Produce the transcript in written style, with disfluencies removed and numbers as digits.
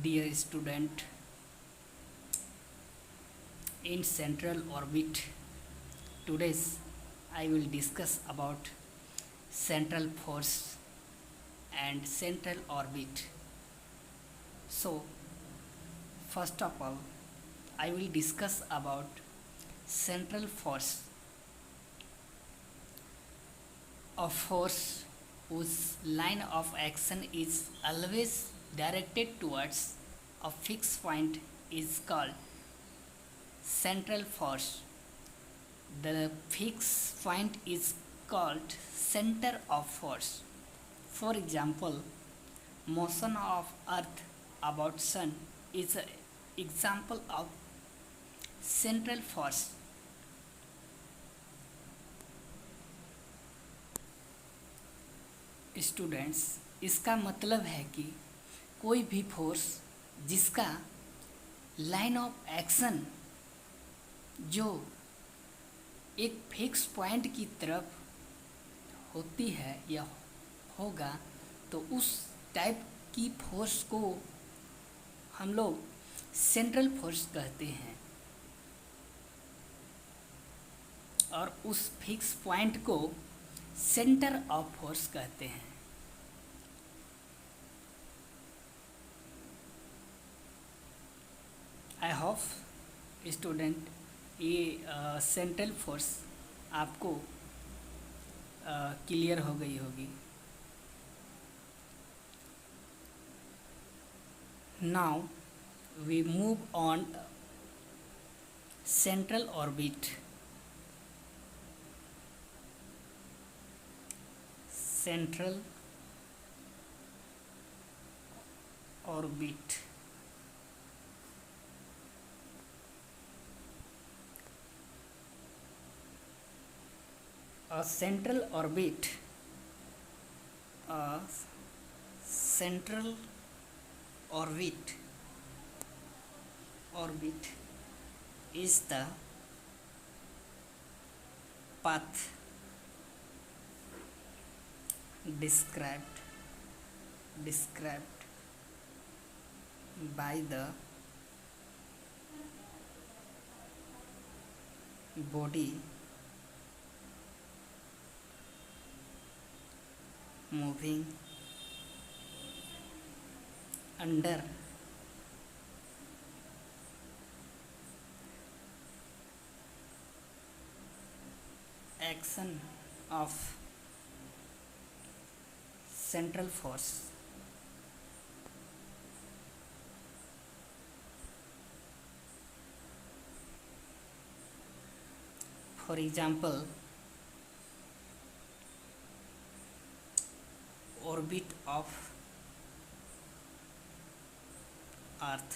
Dear student, in central orbit, today's I will discuss about central force and central orbit. So, first of all, I will discuss about central force, a force whose line of action is always directed towards a fixed point is called central force. The fixed point is called center of force. For example, motion of earth about sun is an example of central force. Students, इसका मतलब है कि कोई भी force जिसका line of action जो एक fix point की तरफ होती है या होगा, तो उस टाइप की फोर्स को हम लोग सेंट्रल फोर्स कहते हैं और उस फिक्स पॉइंट को सेंटर ऑफ फोर्स कहते हैं। आई होप स्टूडेंट ये सेंट्रल फोर्स आपको क्लियर हो गई होगी। Now we move on central orbit. Central orbit a central orbit a central orbit is the path described by the body moving under action of central force. For example, orbit of earth